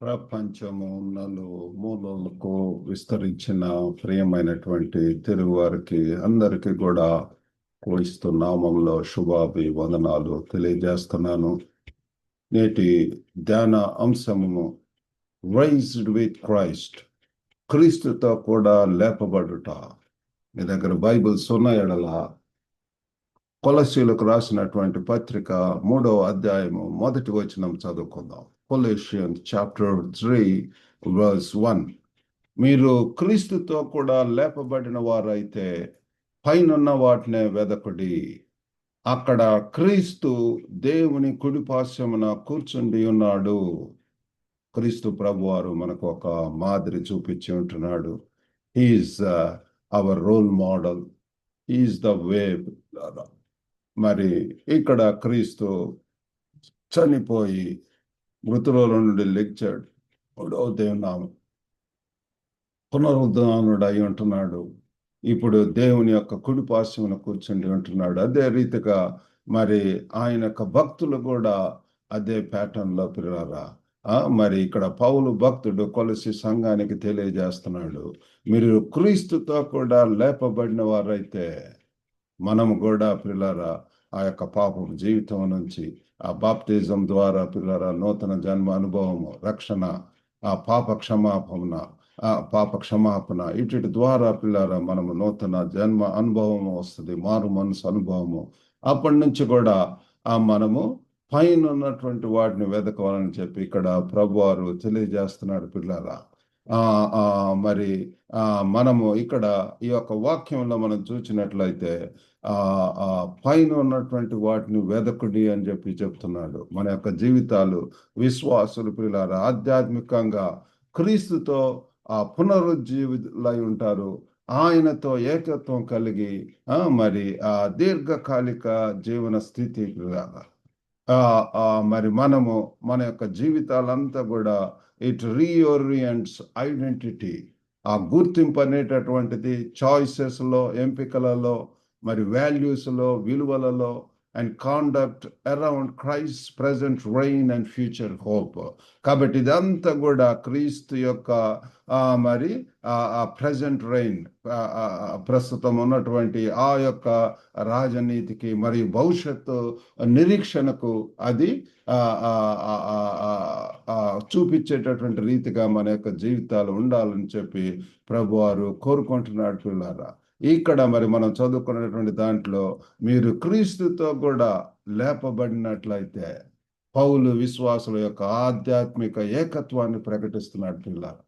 ప్రపంచము మూలలకు విస్తరించిన ప్రియమైనటువంటి తెలుగువారికి అందరికీ కూడా క్రీస్తు నామంలో శుభాభివందనాలు తెలియజేస్తున్నాను. నేటి ధ్యాన అంశము రైజ్డ్ విత్ క్రైస్ట్, క్రీస్తుతో కూడా లేపబడుట. మీ దగ్గర బైబిల్స్ ఉన్న ఎడల కొలస్సీలకు రాసినటువంటి పత్రిక 3వ అధ్యాయము 1వ వచనం చదువుకుందాం. Colossians chapter 3 verse 1. మీరు క్రీస్తుతో కూడా లేపబడిన వారైతే పైనున్న వాటినే వెదకుడి, అక్కడ క్రీస్తు దేవుని కుడిపార్శ్వమున కూర్చుండి ఉన్నాడు. క్రీస్తు ప్రభువారు మనకు ఒక మాదిరి చూపించి ఉంటున్నాడు. He's our role model, he's the way. మరి ఇక్కడ క్రీస్తు చనిపోయి మృతుల నుండి లెగ్చాడు. 3వ దేవునామం పునరుద్ధానుడు అయి ఉంటున్నాడు. ఇప్పుడు దేవుని యొక్క కుడిపార్శ్వమున కూర్చుండి ఉంటున్నాడు. అదే రీతిగా మరి ఆయన యొక్క భక్తులు కూడా అదే ప్యాటర్న్ లో పిల్లరా. మరి ఇక్కడ పౌలు భక్తుడు కొలసి సంఘానికి తెలియజేస్తున్నాడు, మీరు క్రీస్తుతో కూడా లేపబడిన వారైతే మనము కూడా పిల్లరా ఆ యొక్క పాపం జీవితం నుంచి ఆ బాప్టిజం ద్వారా పిల్లరా నూతన జన్మ అనుభవము, రక్షణ, ఆ పాప క్షమాపణ ఇటు ద్వారా పిల్లరా మనము నూతన జన్మ అనుభవము వస్తుంది, మారు మనసు అనుభవము. అప్పటి నుంచి కూడా మనము పైన ఉన్నటువంటి వాటిని వెతకవాలని చెప్పి ఇక్కడ ప్రభువారు తెలియజేస్తున్నాడు పిల్లరా. మరి మనము ఇక్కడ ఈ యొక్క వాక్యంలో మనం చూసినట్లయితే పైన ఉన్నటువంటి వాటిని వెదకుడి అని చెప్పి చెప్తున్నాడు. మన యొక్క జీవితాలు విశ్వాసులు పిల్లలు ఆధ్యాత్మికంగా క్రీస్తుతో పునరుజ్జీవులై ఉంటారు. ఆయనతో ఏకత్వం కలిగి మరి దీర్ఘకాలిక జీవన స్థితి పిల్లలు. మరి మనము మన యొక్క జీవితాలంతా కూడా ఇట్ రీఓరియంట్స్ ఐడెంటిటీ, ఆ గుర్తింపు అనేటటువంటిది చాయిసెస్ లో, ఎంపికలలో, మరి వాల్యూస్ లో, విలువలలో and conduct around Christ present rain and future hope. కాబట్టి ఇదంతా కూడా క్రీస్తు యొక్క మరి ప్రెజెంట్ రెయిన్, ప్రస్తుతం ఉన్నటువంటి ఆ యొక్క రాజనీతికి మరియు భవిష్యత్తు నిరీక్షణకు అది చూపించేటటువంటి రీతిగా మన యొక్క జీవితాలు ఉండాలని చెప్పి ప్రభువారు కోరుకుంటున్నాడు పిల్లారా. ఇక్కడ మరి మనం చదువుకున్నటువంటి దాంట్లో మీరు క్రీస్తుతో కూడా లేపబడినట్లయితే పౌలు విశ్వాసుల యొక్క ఆధ్యాత్మిక ఏకత్వాన్ని ప్రకటిస్తున్నాడు పిల్లారా.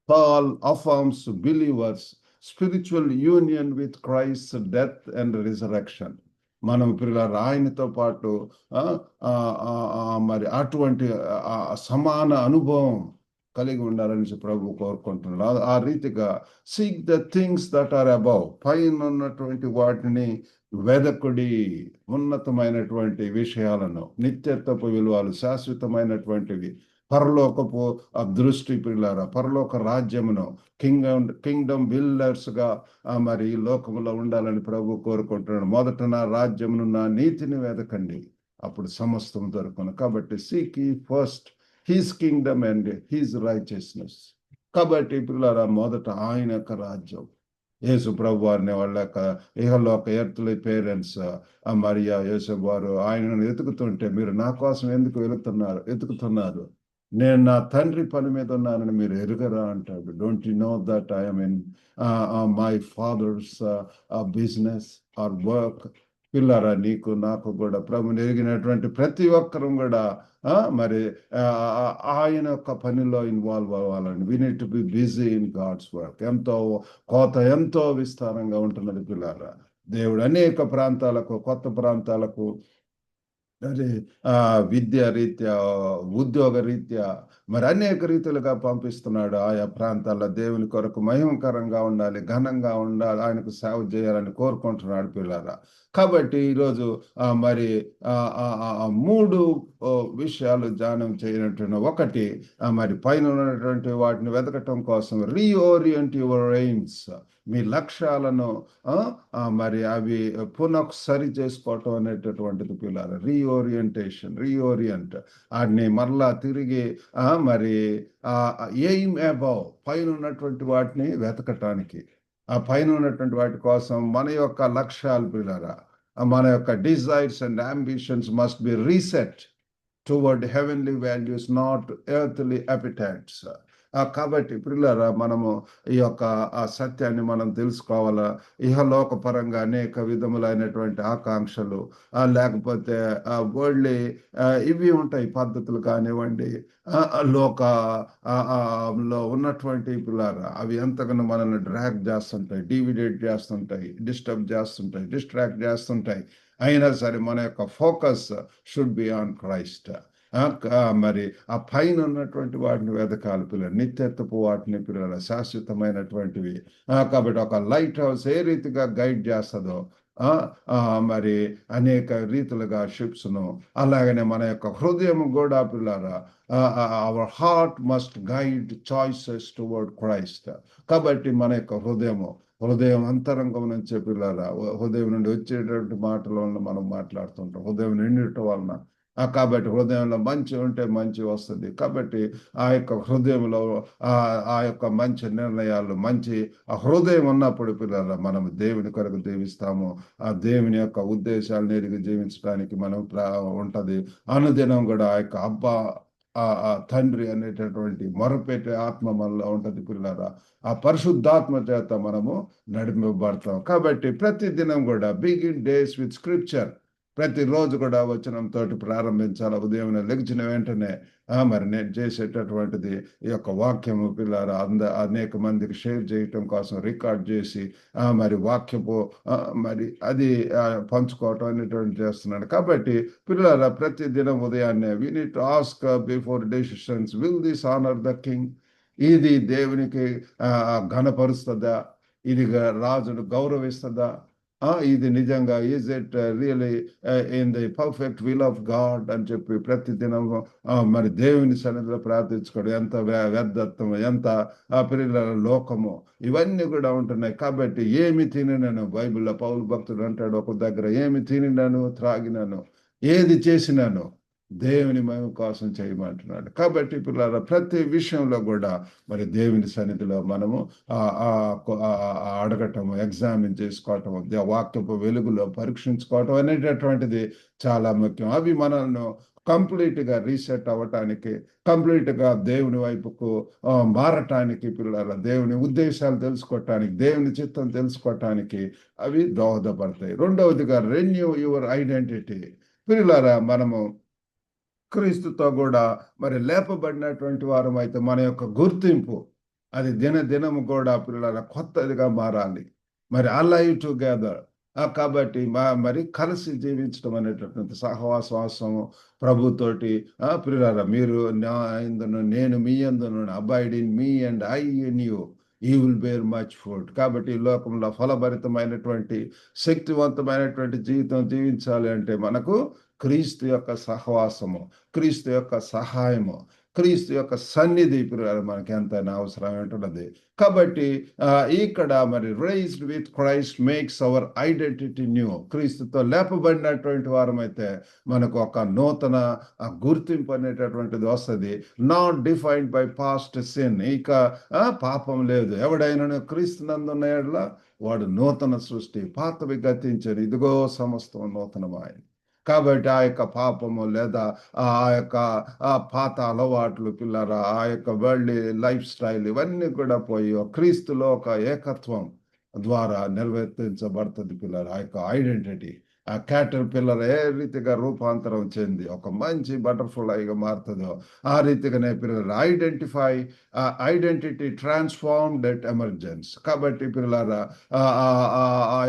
Paul affirms believers' spiritual union with Christ's death and resurrection. మనం పిల్లలు ఆయనతో పాటు మరి అటువంటి సమాన అనుభవం కలిగి ఉండాలని ప్రభు కోరుకుంటున్నాడు. ఆ రీతిగా seek the things that are above, పైన ఉన్నటువంటి వాటిని వెదకుడి, ఉన్నతమైనటువంటి విషయాలను, నిత్యత్వపు విలువలు, శాశ్వతమైనటువంటివి, పరలోకపు దృష్టి పిల్లారా, పరలోక రాజ్యమును కింగ్డమ్ బిల్డర్స్ గా మరి ఈ లోకములో ఉండాలని ప్రభు కోరుకుంటున్నాడు. మొదట నా రాజ్యమును, నా నీతిని వెదకండి, అప్పుడు సమస్తం దొరుకును. కాబట్టి seek ye first his Kingdom and his righteousness. కాబట్టి పిల్లారా మొదట ఆయన యొక్క రాజ్యం, యేసు ప్రభు వారిని వాళ్ళ యొక్క ఇహలోక ఎర్త్లీ పేరెంట్స్ మరియా యేసు వారు ఆయనను ఎతుకుతుంటే, మీరు నా కోసం ఎందుకు ఎతుకుతున్నారు, నేను నా తండ్రి పని మీద ఉన్నానని మీరు ఎరుగరా అంటాడు. Don't you know that I'm in my father's business are work. పిల్లరా నీకు నాకు కూడా ప్రభుని ఎరిగినటువంటి ప్రతి ఒక్కరూ కూడా మరి ఆయన యొక్క పనిలో ఇన్వాల్వ్ అవ్వాలని. We need to be busy in God's work. ఎంతో విస్తారంగా ఉంటున్నది పిల్లరా. దేవుడు అనేక ప్రాంతాలకు, కొత్త ప్రాంతాలకు, మరి విద్యా రీత్యా, ఉద్యోగ రీత్యా, మరి అనేక రీతులుగా పంపిస్తున్నాడు. ఆయా ప్రాంతాల్లో దేవుని కొరకు మహిమకరంగా ఉండాలి, ఘనంగా ఉండాలి, ఆయనకు సేవ చేయాలని కోరుకుంటున్నాడు పిల్లరా. కాబట్టి ఈరోజు మరి 3 విషయాలు ధ్యానం చేయనట్టు. ఒకటి, మరి పైన ఉన్నటువంటి వాటిని వెతకటం కోసం రీఓరియంట్ యువర్ ఎయిమ్స్, మీ లక్ష్యాలను మరి అవి పునః సరి చేసుకోవటం అనేటటువంటిది పిల్లలు. రీఓరియంట్ వాటిని మరలా తిరిగి మరి ఎయిమ్ అబౌవ్, పైన ఉన్నటువంటి వాటిని వెతకటానికి, ఆ పైన ఉన్నటువంటి వాటి కోసం మన యొక్క లక్ష్యాలు పిల్లరా, మన యొక్క desires and ambitions must be reset toward heavenly values, not earthly appetites. కాబట్టి పిల్లరా, మనము ఈ యొక్క ఆ సత్యాన్ని మనం తెలుసుకోవాలా. ఇహలోక పరంగా అనేక విధములైనటువంటి ఆకాంక్షలు, లేకపోతే వరల్డ్లీ ఇవి ఉంటాయి, పద్ధతులు కానివ్వండి, లోక లో ఉన్నటువంటి పిల్లరా, అవి ఎంతగానో మనల్ని డ్రాగ్ చేస్తుంటాయి, డివిడేట్ చేస్తుంటాయి, డిస్ట్రాక్ట్ చేస్తుంటాయి. అయినా సరే మన యొక్క focus should be on Christ. మరి ఆ పైన ఉన్నటువంటి వాటిని వెతకాలి పిల్లలు, నిత్యత్వపు వాటిని పిల్లలు, శాశ్వతమైనటువంటివి. కాబట్టి ఒక లైట్ హౌస్ ఏ రీతిగా గైడ్ చేస్తుందో మరి అనేక రీతులుగా షిప్స్ను, అలాగనే మన యొక్క హృదయం కూడా పిల్లరా, our heart must guide choices towards Christ. కాబట్టి మన యొక్క హృదయం అంతరంగం నుంచి పిల్లరా, హృదయం నుండి వచ్చేటువంటి మాటల వలన మనం మాట్లాడుతుంటాం, హృదయం నిండటం వలన. కాబట్టి హృదయంలో మంచి ఉంటే మంచి వస్తుంది. కాబట్టి ఆ యొక్క హృదయంలో ఆ యొక్క మంచి నిర్ణయాలు, మంచి ఆ హృదయం ఉన్నప్పుడు పిల్లల మనం దేవుని కొరకు జీవిస్తాము. ఆ దేవుని యొక్క ఉద్దేశాలను ఎరిగి జీవించడానికి మనం ఉంటది. అనుదినం కూడా ఆ యొక్క అబ్బా ఆ తండ్రి అనేటటువంటి మొరపెట్టే ఆత్మ మనలో ఉంటది పిల్లరా. ఆ పరిశుద్ధాత్మ చేత మనము నడిపింపబడతాం. కాబట్టి ప్రతి దినం కూడా బిగిన్ డేస్ విత్ స్క్రిప్చర్. ప్రతిరోజు కూడా వచనంతో ప్రారంభించాలి. ఉదయం లెగిచిన వెంటనే మరి నేను చేసేటటువంటిది ఈ యొక్క వాక్యము పిల్లరా, అనేక మందికి షేర్ చేయటం కోసం రికార్డ్ చేసి మరి వాక్యపు మరి అది పంచుకోవటం అనేటువంటి చేస్తున్నాడు. కాబట్టి పిల్లరా, ప్రతి దినం ఉదయాన్నే we need to ask before decisions, will this honour the king? ఇది దేవునికి ఘనపరుస్తుందా? ఇది రాజును గౌరవిస్తుందా? ఇది నిజంగా is it really in the perfect will of God అని చెప్పి ప్రతి దినం మరి దేవుని సన్నిధిలో ప్రార్థించుకోవడం ఎంత వ్యర్థత్వం, ఎంత పిల్లల లోకము, ఇవన్నీ కూడా ఉంటున్నాయి. కాబట్టి ఏమి తినినాను, బైబిల్లో పౌలు భక్తుడు అంటాడు ఒక దగ్గర, ఏమి తినినాను, త్రాగినాను, ఏది చేసినాను దేవుని మహిమ కోసం చేయమంటున్నాడు. కాబట్టి పిల్లల ప్రతి విషయంలో కూడా మరి దేవుని సన్నిధిలో మనము అడగటము, ఎగ్జామిన్ చేసుకోవటము, వాక్యపు వెలుగులో పరీక్షించుకోవటం అనేటటువంటిది చాలా ముఖ్యం. అవి మనల్ని కంప్లీట్గా రీసెట్ అవ్వటానికి, కంప్లీట్గా దేవుని వైపుకు మారటానికి, పిల్లల దేవుని ఉద్దేశాలు తెలుసుకోవటానికి, దేవుని చిత్తం తెలుసుకోవటానికి అవి దోహదపడతాయి. రెండవదిగా రెన్యూ యువర్ ఐడెంటిటీ. పిల్లలారా, మనము క్రీస్తుతో కూడా మరి లేపబడినటువంటి వారం అయితే మన యొక్క గుర్తింపు అది దినము కూడా పిల్లల కొత్తదిగా మారాలి. మరి అలైవ్ టుగెదర్. కాబట్టి మరి కలిసి జీవించడం అనేటటువంటి సహవాసం ప్రభుతోటి, పిల్లల మీరు నా యందును నేను మీ యందును, abide in me and I in you, you will bear much fruit. కాబట్టి ఈ లోకంలో ఫలభరితమైనటువంటి శక్తివంతమైనటువంటి జీవితం జీవించాలి అంటే మనకు క్రీస్తు యొక్క సహవాసము, క్రీస్తు యొక్క సహాయము, క్రీస్తు యొక్క సన్నిధి మనకి ఎంతైనా అవసరం ఉంటున్నది. కాబట్టి ఇక్కడ మరి raised with Christ makes our identity new. క్రీస్తుతో లేపబడినటువంటి వారమైతే మనకు ఒక నూతన గుర్తింపు అనేటటువంటిది వస్తుంది. Not defined by past sin. ఇక పాపం లేదు. ఎవడైనా క్రీస్తునందున్న యెడల వాడు నూతన సృష్టి, పాతవి గతించని, ఇదిగో సమస్తం నూతనమాయెను. కాబట్టి ఆ యొక్క పాపము లేదా ఆ యొక్క పాత అలవాట్లు పిల్లరా, ఆ యొక్క వరల్డ్ లైఫ్ స్టైల్ ఇవన్నీ కూడా పోయి క్రీస్తులో ఒక ఏకత్వం ద్వారా నిర్వర్తించబడుతుంది పిల్లలు. ఆ యొక్క ఐడెంటిటీ, ఆ క్యాటర్ పిల్లర్ ఏ రీతిగా రూపాంతరం చెంది ఒక మంచి బటర్ఫ్లైగా మారుతుందో ఆ రీతిగానే పిల్లలు ఐడెంటిటీ ట్రాన్స్ఫార్మ్డ్ ఎట్ ఎమర్జెన్స్. కాబట్టి పిల్లల ఆ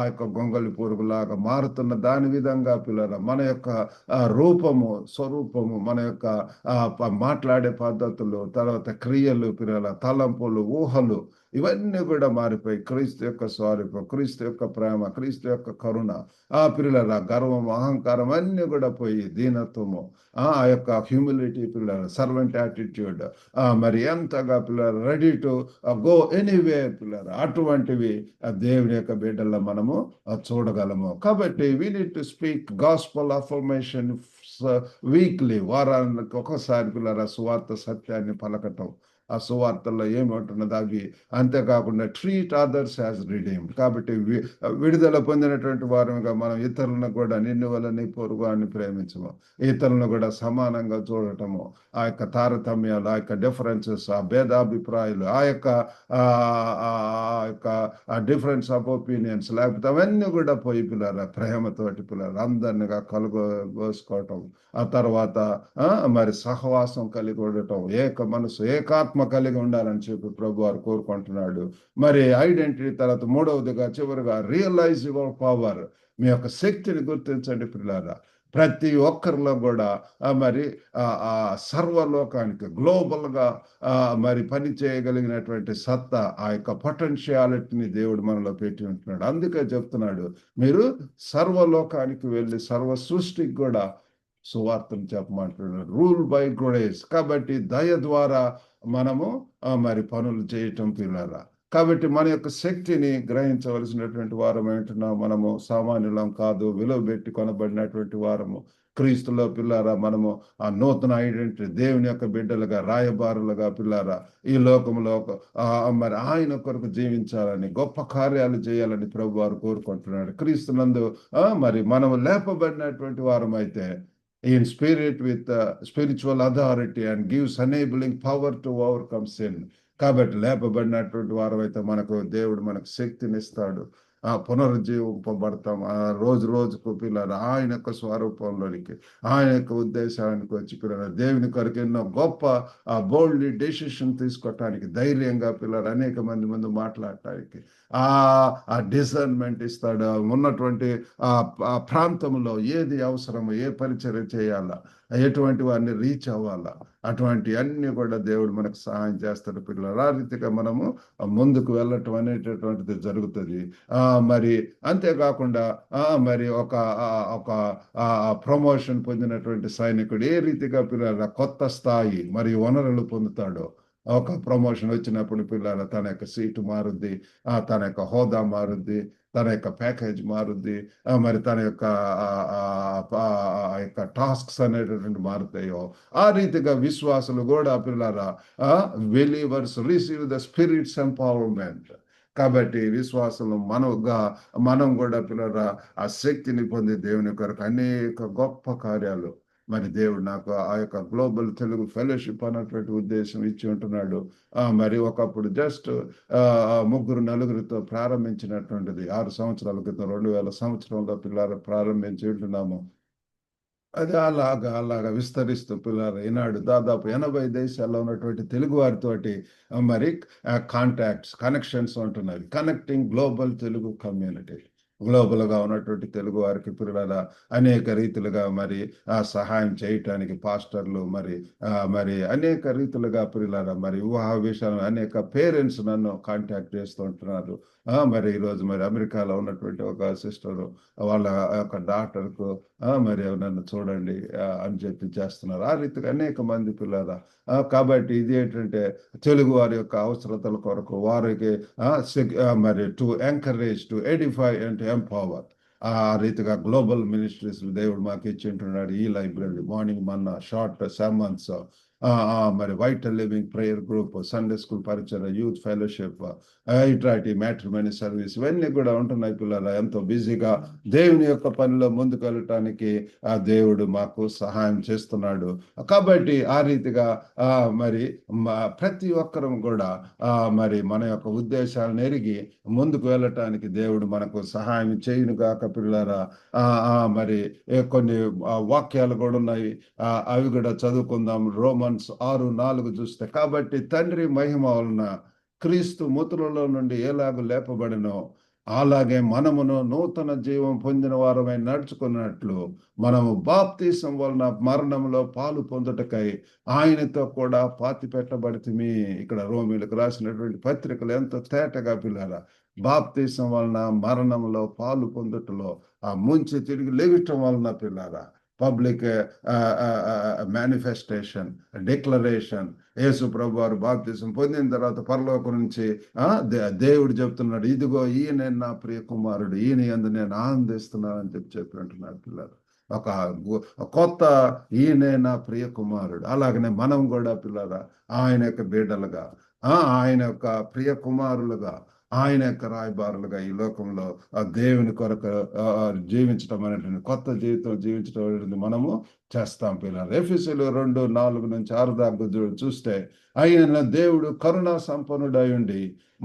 యొక్క గొంగలి పురుగులాగా మారుతున్న దాని విధంగా పిల్లల మన యొక్క రూపము, స్వరూపము, మన యొక్క మాట్లాడే పద్ధతులు, తర్వాత క్రియలు, పిల్లల తలంపులు, ఊహలు ఇవన్నీ కూడా మారిపోయి క్రీస్తు యొక్క స్వరూపం, క్రీస్తు యొక్క ప్రేమ, క్రీస్తు యొక్క కరుణ, ఆ పిల్లల గర్వం, అహంకారం అన్నీ కూడా పోయి దీనత్వము, ఆ యొక్క హ్యూమిలిటీ, పిల్లల సర్వెంట్ యాటిట్యూడ్, మరి ఎంతగా పిల్లలు రెడీ టు గో ఎనీవే పిల్లలు, అటువంటివి దేవుని యొక్క బిడ్డల్లో మనము చూడగలము. కాబట్టి we need to speak gospel affirmation weekly, వారానికి ఒకసారి పిల్లల సువార్త సత్యాన్ని పలకటం. ఆ సువార్తల్లో ఏమంటున్నది అవి, అంతేకాకుండా ట్రీట్ అదర్స్ యాజ్ రిడీమ్డ్. కాబట్టి విడుదల పొందినటువంటి వారముగా మనం ఇతరులను కూడా నిన్ను వల్ల నీ పొరుగు అని ప్రేమించము, ఇతరులను కూడా సమానంగా చూడటము, ఆ యొక్క తారతమ్యాలు, ఆ యొక్క డిఫరెన్సెస్, ఆ భేదాభిప్రాయాలు, ఆ యొక్క డిఫరెన్స్ ఆఫ్ ఒపీనియన్స్, లేకపోతే అవన్నీ కూడా పోయి పిల్లల ప్రేమతోటి పిల్లలు అందరినిగా కలుగోసుకోవటం, ఆ తర్వాత మరి సహవాసం కలిగి ఉండటం, ఏక మనసు ఏకాత్మ కలిగి ఉండాలని చెప్పి ప్రభు వారు కోరుకుంటున్నాడు. మరి ఐడెంటిటీ తర్వాత మూడవదిగా చివరిగా రియలైజ్ యువర్ పవర్, మీ యొక్క శక్తిని గుర్తించండి పిల్లారా. ప్రతి ఒక్కరిలో కూడా మరి ఆ సర్వలోకానికి గ్లోబల్గా మరి పని చేయగలిగినటువంటి సత్తా, ఆ యొక్క పొటెన్షియాలిటీని దేవుడు మనలో పెట్టి ఉంటున్నాడు. అందుకే చెప్తున్నాడు, మీరు సర్వలోకానికి వెళ్ళి సర్వ సృష్టికి కూడా సువార్తను చెప్పమంటున్నాడు. Rule by grace. కాబట్టి దయ ద్వారా మనము మరి పనులు చేయటం పిల్లరా. కాబట్టి మన యొక్క శక్తిని గ్రహించవలసినటువంటి వారం ఏంటున్నాం, మనము సామాన్యులం కాదు, విలువ పెట్టి కొనబడినటువంటి వారము క్రీస్తులో పిల్లారా. మనము ఆ నూతన ఐడెంటిటీ, దేవుని యొక్క బిడ్డలుగా, రాయబారులుగా పిల్లారా, ఈ లోకంలో మరి ఆయన కొరకు జీవించాలని, గొప్ప కార్యాలు చేయాలని ప్రభు వారు కోరుకుంటున్నాడు. క్రీస్తునందు మరి మనము లేపబడినటువంటి వారం అయితే in spirit with spiritual authority and gives enabling power to overcome sin. కాబట్టి లేపబడినటువంటి వారు అయితే మనకు దేవుడు మనకు శక్తినిస్తాడు, పునరుజ్జీవింపబడతాం. రోజు రోజుకు పిల్లలు ఆయన యొక్క స్వరూపంలోనికి, ఆయన యొక్క ఉద్దేశానికి వచ్చి పిల్లలు దేవుని కొరకు ఎన్నో గొప్ప బోల్డ్లీ డెసిషన్ తీసుకోవటానికి, ధైర్యంగా పిల్లలు అనేక మంది ముందు మాట్లాడటానికి ఆ డిసర్న్మెంట్ ఇస్తాడు. ఉన్నటువంటి ఆ ప్రాంతంలో ఏది అవసరమో, ఏ పరిచర్య చేయాలా, ఎటువంటి వారిని రీచ్ అవ్వాలా, అటువంటి అన్ని కూడా దేవుడు మనకు సహాయం చేస్తాడు పిల్లలు. ఆ రీతిగా మనము ముందుకు వెళ్ళటం అనేటటువంటిది జరుగుతుంది. మరి అంతేకాకుండా మరి ఒక ప్రమోషన్ పొందినటువంటి సైనికుడు ఏ రీతిగా పిల్లల కొత్త స్థాయి మరియు వనరులు పొందుతాడో, ఒక ప్రమోషన్ వచ్చినప్పుడు పిల్లల తన యొక్క సీటు మారుద్ది, తన యొక్క హోదా మారుద్ది, తన యొక్క ప్యాకేజ్ మారుద్ది, మరి తన యొక్క టాస్క్స్ అనేటటువంటి మారుతాయో, ఆ రీతిగా విశ్వాసులు కూడా పిల్లల believers receive the spirits empowerment. కాబట్టి విశ్వాసం మనం కూడా పిల్లల ఆ శక్తిని పొంది దేవుని కొరకు అనేక గొప్ప కార్యాలు, మరి దేవుడు నాకు ఆ యొక్క గ్లోబల్ తెలుగు ఫెలోషిప్ అన్నటువంటి ఉద్దేశం ఇచ్చి ఉంటున్నాడు. మరి ఒకప్పుడు జస్ట్ 3-4 ప్రారంభించినటువంటిది 6 సంవత్సరాల క్రితం 2000 సంవత్సరంలో పిల్లలు ప్రారంభించి ఉంటున్నాము. అది అలాగా విస్తరిస్తూ పిల్లలు ఈనాడు దాదాపు 80 దేశాల్లో ఉన్నటువంటి తెలుగు వారితోటి మరి కనెక్షన్స్ ఉంటున్నవి. Connecting global Telugu community. గ్లోబల్గా ఉన్నటువంటి తెలుగు వారికి పిల్లల అనేక రీతులుగా మరి సహాయం చేయటానికి పాస్టర్లు మరి అనేక రీతులుగా పిల్లల మరి వివాహ విషయాలు అనేక పేరెంట్స్ నన్ను కాంటాక్ట్ చేస్తూ ఉంటున్నారు. మరి ఈరోజు మరి అమెరికాలో ఉన్నటువంటి ఒక సిస్టర్ వాళ్ళ యొక్క డాక్టర్కు మరి నన్ను చూడండి అని చెప్పి చేస్తున్నారు. ఆ రీతిగా అనేక మంది పిల్లల. కాబట్టి ఇది ఏంటంటే తెలుగు వారి యొక్క అవసరతల కొరకు వారికి మరి to encourage, to Edify and empower. ఆ రీతిగా గ్లోబల్ మినిస్ట్రీస్ దేవుడు మాకు ఇచ్చి ఉంటున్నాడు. ఈ లైబ్రరీ, మార్నింగ్ మన్నా, షార్ట్ సెర్మన్స్, మరి vital living prayer group, Sunday school పరిచయ, యూత్ ఫెలోషిప్, ఇట్లాంటి మ్యాట్రిమనీ సర్వీస్, ఇవన్నీ కూడా ఉంటున్నాయి పిల్లల. ఎంతో బిజీగా దేవుని యొక్క పనిలో ముందుకు వెళ్ళటానికి ఆ దేవుడు మాకు సహాయం చేస్తున్నాడు. కాబట్టి ఆ రీతిగా మరి ప్రతి ఒక్కరం కూడా మరి మన యొక్క ఉద్దేశాలను ఎరిగి ముందుకు వెళ్ళటానికి దేవుడు మనకు సహాయం చేయును గాక పిల్లరా. మరి కొన్ని వాక్యాలు కూడా ఉన్నాయి, అవి కూడా చదువుకుందాం. రోమన్స్ 6:4 చూస్తే, కాబట్టి తండ్రి మహిమ వలన క్రీస్తు మృతులలో నుండి ఎలాగూ లేపబడినో అలాగే మనమును నూతన జీవం పొందిన వారమై నడుచుకున్నట్లు మనము బాప్తీసం వలన మరణంలో పాలు పొందుటకై ఆయనతో కూడా పాతి పెట్టబడితిమి. ఇక్కడ రోమిలకు రాసినటువంటి పత్రికలు ఎంతో తేటగా పిల్లారా, బాప్తీసం వలన మరణంలో పాలు పొందుటలో ఆ ముంచి తిరిగి లేవటం వలన పిల్లారా, పబ్లిక్ మేనిఫెస్టేషన్, డిక్లరేషన్. యేసు ప్రభు వారు బాప్తీసం పొందిన తర్వాత పరలోకం నుంచి దేవుడు చెప్తున్నాడు, ఇదిగో ఈయన నా ప్రియ కుమారుడు, ఈయన యందు నేను ఆనందిస్తున్నాను అని చెప్పి అంటున్నాడు పిల్లలు. ఒక కొత్త ఈయనే నా ప్రియ కుమారుడు. అలాగనే మనం కూడా పిల్లరా ఆయన యొక్క బిడ్డలుగా, ఆయన యొక్క ప్రియ కుమారులుగా, ఆయన యొక్క రాయబారులుగా ఈ లోకంలో దేవుని కొరకు జీవించడం అనేటువంటి కొత్త జీవితం జీవించడం అనేది మనము చేస్తాం పిల్లలు. ఎఫెసీయులు 2:4-6 దాకా చూస్తే, ఆయన దేవుడు కరుణా సంపన్నుడై ఉండి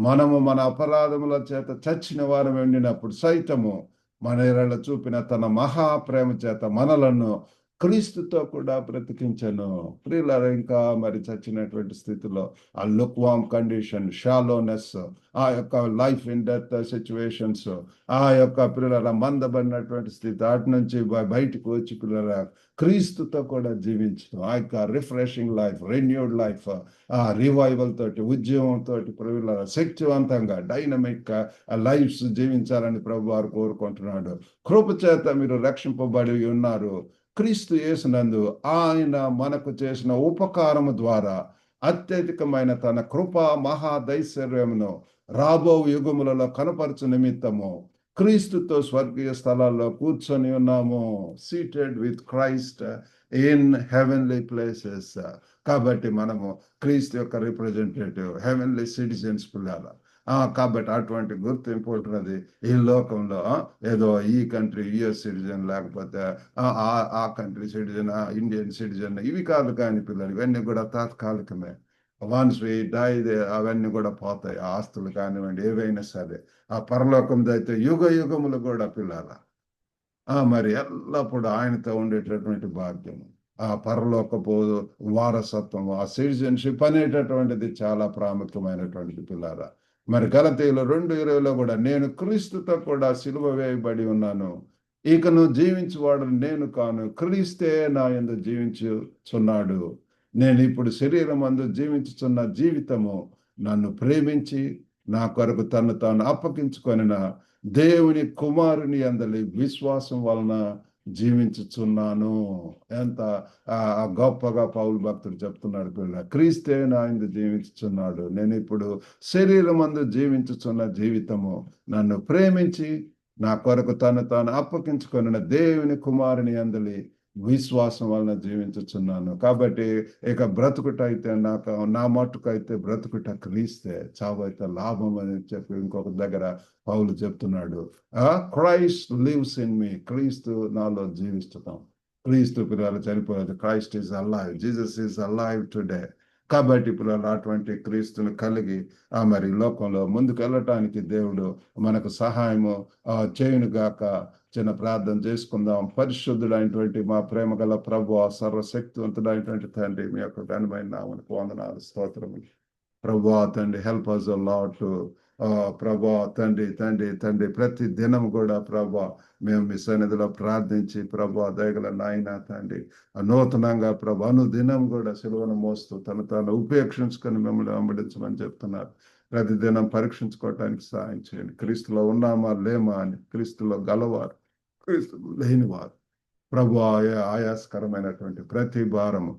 మనము మన అపరాధముల చేత చచ్చిన వారం ఉండినప్పుడు సైతము మన ఎడల చూపిన తన మహాప్రేమ చేత మనలను క్రీస్తుతో కూడా బ్రతికించను. ప్రియులారా, ఇంకా మరి చచ్చినటువంటి స్థితిలో ఆ లుక్వామ్ కండిషన్, షాలోనెస్, ఆ యొక్క లైఫ్ ఇన్ డెత్ సిచ్యువేషన్స్, ఆ యొక్క పిల్లల మందబడినటువంటి స్థితి, అటు నుంచి బయటకు వచ్చి పిల్లల క్రీస్తుతో కూడా జీవించడం, ఆ యొక్క రిఫ్రెషింగ్ లైఫ్, రెన్యూడ్ లైఫ్, ఆ రివైవల్ తోటి, ఉద్యమంతో పిల్లల శక్తివంతంగా డైనమిక్ లైఫ్స్ జీవించాలని ప్రభు వారు కోరుకుంటున్నాడు. కృప చేత మీరు రక్షింపబడి ఉన్నారు. క్రీస్తు యేసునందు ఆయన మనకు చేసిన ఉపకారము ద్వారా అత్యధికమైన తన కృపా మహాదైశ్వర్యమును రాబో యుగములలో కనపరచు నిమిత్తము క్రీస్తుతో స్వర్గీయ స్థలాల్లో కూర్చొని ఉన్నాము. Seated with Christ in heavenly places. కాబట్టి మనము క్రీస్తు యొక్క రిప్రజెంటేటివ్, హెవెన్లీ సిటిజన్స్ పిల్లల. కాబట్టి అటువంటి గుర్తింపు ఉంటున్నది ఈ లోకంలో. ఏదో ఈ కంట్రీ యుఎస్ సిటిజన్, లేకపోతే ఆ కంట్రీ సిటిజన్, ఇండియన్ సిటిజన్, ఇవి కాదు కానీ పిల్లలు, ఇవన్నీ కూడా తాత్కాలికమే. వన్స్ వి డై అవన్నీ కూడా పోతాయి. ఆస్తులు కానివ్వండి, ఏవైనా సరే. ఆ పరలోకం అయితే యుగ యుగములు కూడా పిల్లల మరి ఎల్లప్పుడూ ఆయనతో ఉండేటటువంటి భాగ్యము, ఆ పరలోకపు వారసత్వం, ఆ సిటిజన్షిప్ అనేటటువంటిది చాలా ప్రాముఖ్యమైనటువంటిది పిల్లారా. మరి గలతీయులు 2:20లో కూడా, నేను క్రీస్తుతో కూడా సిలువ వేయబడి ఉన్నాను, ఇకను జీవించువాడు నేను కాను, క్రీస్తే నా యందు జీవించుచున్నాడు. నేను ఇప్పుడు శరీరం అందు జీవించుచున్న జీవితము నన్ను ప్రేమించి నా కొరకు తను తాను అప్పగించుకొనిన దేవుని కుమారుని అందలి విశ్వాసం వలన జీవించుచున్నాను. ఎంత గొప్పగా పౌలు భక్తుడు చెప్తున్నాడు పిల్ల. క్రీస్తే నా యందు జీవించుచున్నాడు. నేను ఇప్పుడు శరీరం అందు జీవించుచున్న జీవితము నన్ను ప్రేమించి నా కొరకు తను తాను అప్పగించుకొనిన దేవుని కుమారుని అందలి విశ్వాసం వలన జీవించుచున్నాను. కాబట్టి ఇక బ్రతుకుట అయితే నా మట్టుకైతే బ్రతుకుట క్రీస్తే, చావైతే లాభం అని చెప్పి ఇంకొక దగ్గర పౌలు చెప్తున్నాడు. Christ lives in me. క్రీస్తు నాలో జీవిస్తున్నాం. క్రీస్తు పిల్లలు చనిపోలేదు. Christ is alive. Jesus is alive today. కాబట్టి పిల్లలు అటువంటి క్రీస్తుని కలిగి మరి లోకంలో ముందుకు వెళ్ళటానికి దేవుడు మనకు సహాయము చేయునుగాక. చిన్న ప్రార్థన చేసుకుందాం. పరిశుద్ధుడైనటువంటి మా ప్రేమ గల ప్రభువా, సర్వశక్తివంతుడైనటువంటి తండ్రి, మీ యొక్క ఘనమైన నామమునకు వందనాలు, స్తోత్రములు ప్రభువా. తండ్రి, help us a lot to ప్రభువా తండ్రి తండ్రి తండ్రి ప్రతి దినం కూడా ప్రభువా మేము మీ సన్నిధిలో ప్రార్థించి ప్రభువా దయగల నాయన తండ్రి నూతనంగా ప్రభు అనుదినం కూడా సిలువను మోస్తూ తాను ఉపేక్షించుకొని మిమ్మల్ని వెంబడించమని చెప్తున్నారు. ప్రతిదినం పరీక్షించుకోవటానికి సహాయం చేయండి. క్రీస్తులో ఉన్నామా లేమా అని, క్రీస్తులో గలవారు, క్రీస్తు లేనివారు ప్రభు ఆయాస్కరమైనటువంటి ప్రతి భారము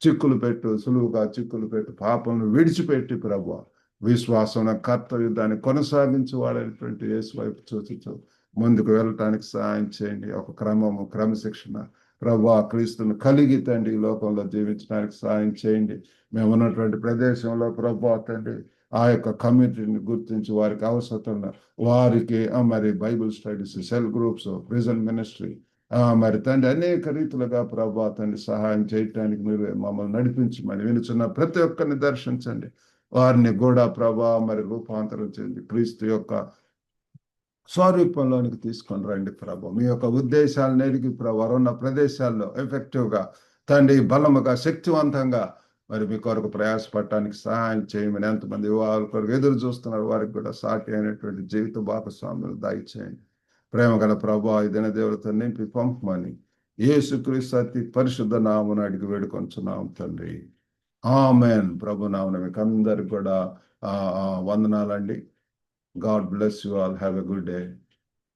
చిక్కులు పెట్టు, సులువుగా చిక్కులు పెట్టు, పాపలను విడిచిపెట్టి ప్రభు విశ్వాసం కర్తవ్యం దాన్ని కొనసాగించి వాడేటువంటి యేసు వైపు చూచు ముందుకు వెళ్ళటానికి సహాయం చేయండి. ఒక క్రమము, క్రమశిక్షణ ప్రభు క్రీస్తును కలిగి తండ్రి ఈ లోకంలో జీవించడానికి సహాయం చేయండి. మేము ఉన్నటువంటి ప్రదేశంలో ప్రభు తండ్రి ఆ యొక్క కమ్యూనిటీని గుర్తించి వారికి అవసరం వారికి మరి Bible studies, cell groups, prison ministry మరి తండ్రి అనేక రీతులుగా ప్రభా తండ్రి సహాయం చేయటానికి మీరు మమ్మల్ని నడిపించమని వినుచున్న ప్రతి ఒక్కరిని దర్శించండి. వారిని కూడా ప్రభా మరి రూపాంతరం చెంది క్రీస్తు యొక్క స్వరూపంలోనికి తీసుకొని రండి ప్రభా. మీ యొక్క ఉద్దేశాలను ఎరిగి ప్రభా ఉన్న ప్రదేశాల్లో ఎఫెక్టివ్గా తండ్రి బలముగా శక్తివంతంగా మరి మీ కొరకు ప్రయాసపడటానికి సహాయం చేయమని, ఎంతమంది వారి కొరకు ఎదురు చూస్తున్నారు వారికి కూడా సాటి అయినటువంటి జీవిత భాగస్వాములు దయచేయండి. ప్రేమ గల ప్రభు ఈ దిన దేవులతో నింపి పంపమని యేసుక్రీస్తు అతి పరిశుద్ధ నామమున అడిగి వేడుకొంచున్నాం తండ్రి. ఆమెన్. ప్రభు నామమున మీకు అందరికి కూడా వందనాలండి. God bless you all. Have a good day.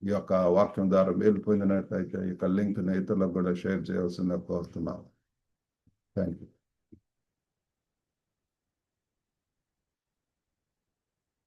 ఈ యొక్క వాక్యం ద్వారా మేలు పొందినట్లయితే ఈ యొక్క లింక్ ఇతరులకు కూడా షేర్ చేయాల్సిందిగా కోరుతున్నాం. Thank you.